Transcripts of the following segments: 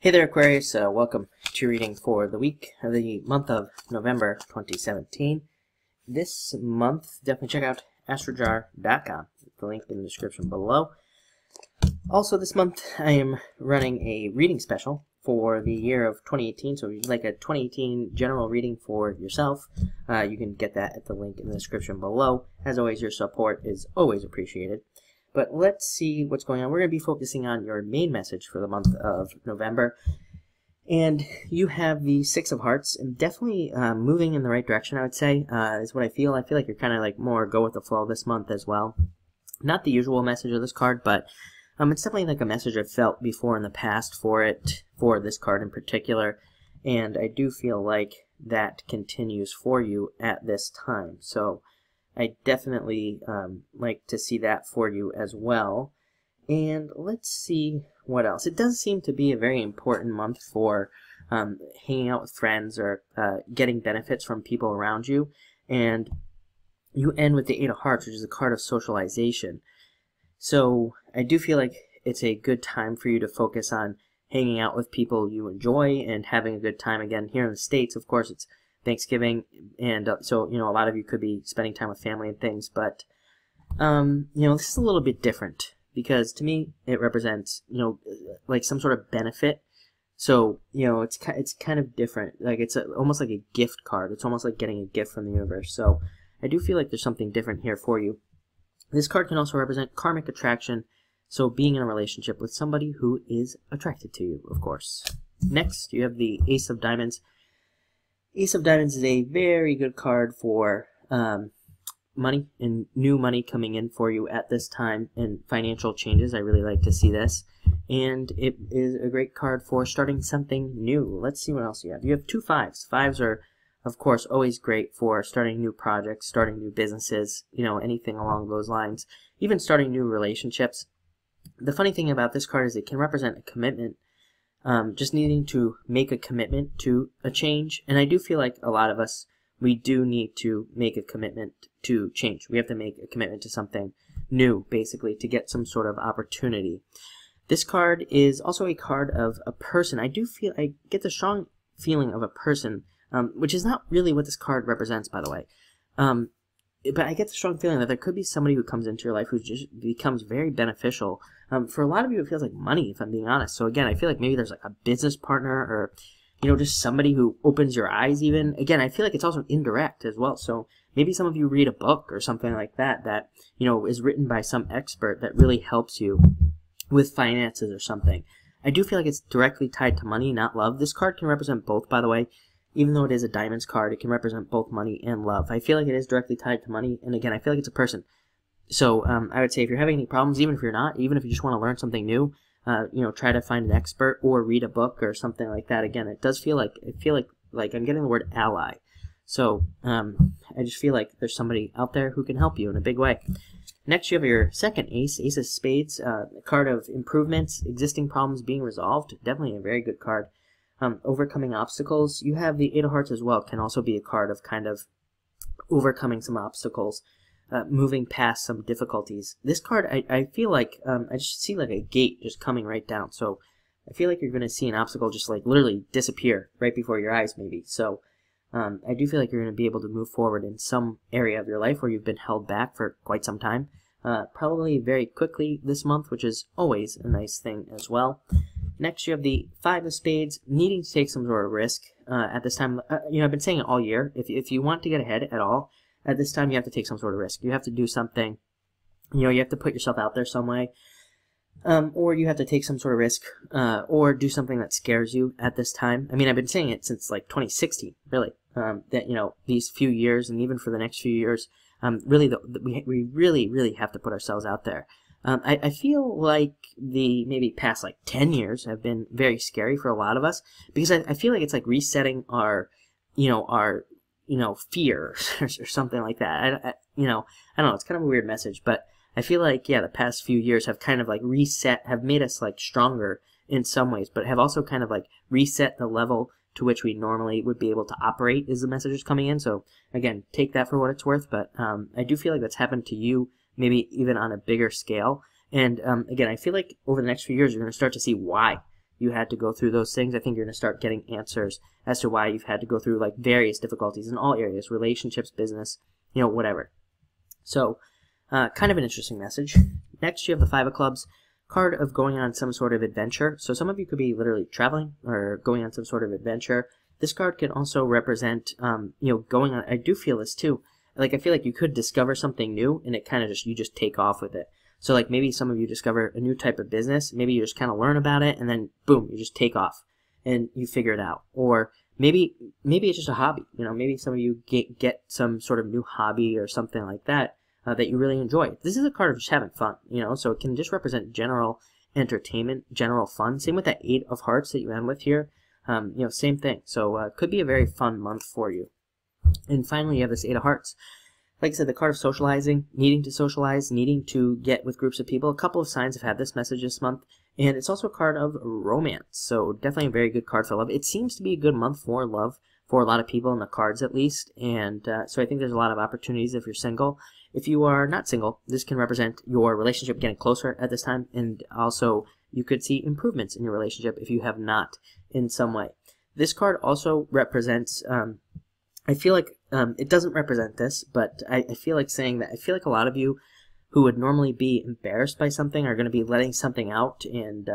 Hey there, Aquarius. Welcome to your reading for the week of the month of November 2017. This month, definitely check out astrojar.com. The link in the description below. Also, this month, I am running a reading special for the year of 2018. So if you'd like a 2018 general reading for yourself, you can get that at the link in the description below. As always, your support is always appreciated. But let's see what's going on. We're going to be focusing on your main message for the month of November. And you have the Six of Hearts, and definitely moving in the right direction, I would say, is what I feel. I feel like you're kind of like more go with the flow this month as well. Not the usual message of this card, but it's definitely like a message I've felt before in the past for this card in particular. And I do feel like that continues for you at this time. So I definitely like to see that for you as well. And let's see what else. It does seem to be a very important month for hanging out with friends or getting benefits from people around you. And you end with the Eight of Hearts, which is a card of socialization. So I do feel like it's a good time for you to focus on hanging out with people you enjoy and having a good time. Again, here in the States, of course, it's Thanksgiving, and so, you know, a lot of you could be spending time with family and things, but, you know, this is a little bit different, because to me, it represents, you know, like some sort of benefit. So, you know, it's kind of different. Like, it's almost like a gift card. It's almost like getting a gift from the universe. So, I do feel like there's something different here for you. This card can also represent karmic attraction, so being in a relationship with somebody who is attracted to you, of course. Next, you have the Ace of Diamonds. Ace of Diamonds is a very good card for money and new money coming in for you at this time and financial changes. I really like to see this. And it is a great card for starting something new. Let's see what else you have. You have two fives. Fives are, of course, always great for starting new projects, starting new businesses, you know, anything along those lines, even starting new relationships. The funny thing about this card is it can represent a commitment. Just needing to make a commitment to a change. And I do feel like a lot of us, we do need to make a commitment to change. We have to make a commitment to something new, basically, to get some sort of opportunity. This card is also a card of a person. I get the strong feeling of a person, which is not really what this card represents, by the way. But I get the strong feeling that there could be somebody who comes into your life who just becomes very beneficial. For a lot of you, it feels like money, if I'm being honest. So again, I feel like maybe there's like a business partner or, you know, just somebody who opens your eyes even. Again, I feel like it's also indirect as well. So maybe some of you read a book or something like that that, you know, is written by some expert that really helps you with finances or something. I do feel like it's directly tied to money, not love. This card can represent both, by the way. Even though it is a diamonds card, it can represent both money and love. I feel like it is directly tied to money, and again, I feel like it's a person. So I would say if you're having any problems, even if you're not, even if you just want to learn something new, you know, try to find an expert or read a book or something like that. Again, it does feel like I'm getting the word ally. So I just feel like there's somebody out there who can help you in a big way. Next, you have your second ace, Ace of Spades, a card of improvements, existing problems being resolved. Definitely a very good card. Overcoming obstacles. You have the Eight of Hearts as well. Can also be a card of kind of overcoming some obstacles, moving past some difficulties. This card, I feel like, I just see like a gate just coming right down. So I feel like you're going to see an obstacle just like literally disappear right before your eyes maybe. So I do feel like you're going to be able to move forward in some area of your life where you've been held back for quite some time. Probably very quickly this month, which is always a nice thing as well. Next, you have the Five of Spades, needing to take some sort of risk at this time. You know, I've been saying it all year. If you want to get ahead at all, at this time you have to take some sort of risk. You have to do something. You know, you have to put yourself out there some way. Or you have to take some sort of risk, or do something that scares you at this time. I mean, I've been saying it since like 2016, really. That, you know, these few years and even for the next few years, really, we really have to put ourselves out there. I feel like the maybe past like 10 years have been very scary for a lot of us, because I feel like it's like resetting our fear or something like that. I don't know, it's kind of a weird message, but I feel like, yeah, the past few years have kind of like have made us like stronger in some ways, but have also kind of like reset the level to which we normally would be able to operate as the message is coming in. So again, take that for what it's worth, but I do feel like that's happened to you maybe even on a bigger scale. And again, I feel like over the next few years, you're going to start to see why you had to go through those things, I think you're going to start getting answers as to why you've had to go through like various difficulties in all areas, relationships, business, you know, whatever. So kind of an interesting message. Next, you have the Five of Clubs, card of going on some sort of adventure. So some of you could be literally traveling or going on some sort of adventure. This card can also represent, you know, going on. I do feel this too. Like I feel like you could discover something new, and it kind of you just take off with it. So like maybe some of you discover a new type of business. Maybe you just kind of learn about it, and then boom, you just take off and you figure it out. Or maybe it's just a hobby. You know, maybe some of you get some sort of new hobby or something like that. That you really enjoy. This is a card of just having fun, you know, so it can just represent general entertainment, general fun. Same with that Eight of Hearts that you end with here, you know, same thing. So could be a very fun month for you. And finally, you have this Eight of Hearts. Like I said, the card of socializing, needing to socialize, needing to get with groups of people. A couple of signs have had this message this month. And it's also a card of romance, so definitely a very good card for love. It seems to be a good month for love for a lot of people in the cards at least. And so I think there's a lot of opportunities if you're single. If you are not single, this can represent your relationship getting closer at this time, and also you could see improvements in your relationship if you have not in some way. This card also represents, I feel like, it doesn't represent this, but I feel like saying that I feel like a lot of you who would normally be embarrassed by something are going to be letting something out and,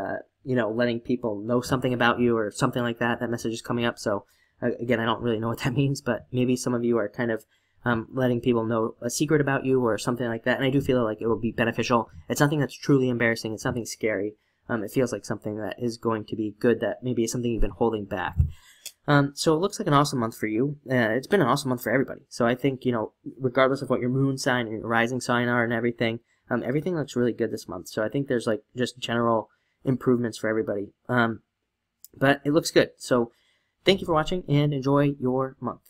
you know, letting people know something about you or something like that. That message is coming up, so again, I don't really know what that means, but maybe some of you are kind of letting people know a secret about you or something like that, and I do feel like it will be beneficial. It's nothing that's truly embarrassing. It's nothing scary. It feels like something that is going to be good, that maybe is something you've been holding back. So it looks like an awesome month for you. It's been an awesome month for everybody. So I think, you know, regardless of what your moon sign and your rising sign are and everything, everything looks really good this month. So I think there's like just general improvements for everybody. But it looks good. So thank you for watching and enjoy your month.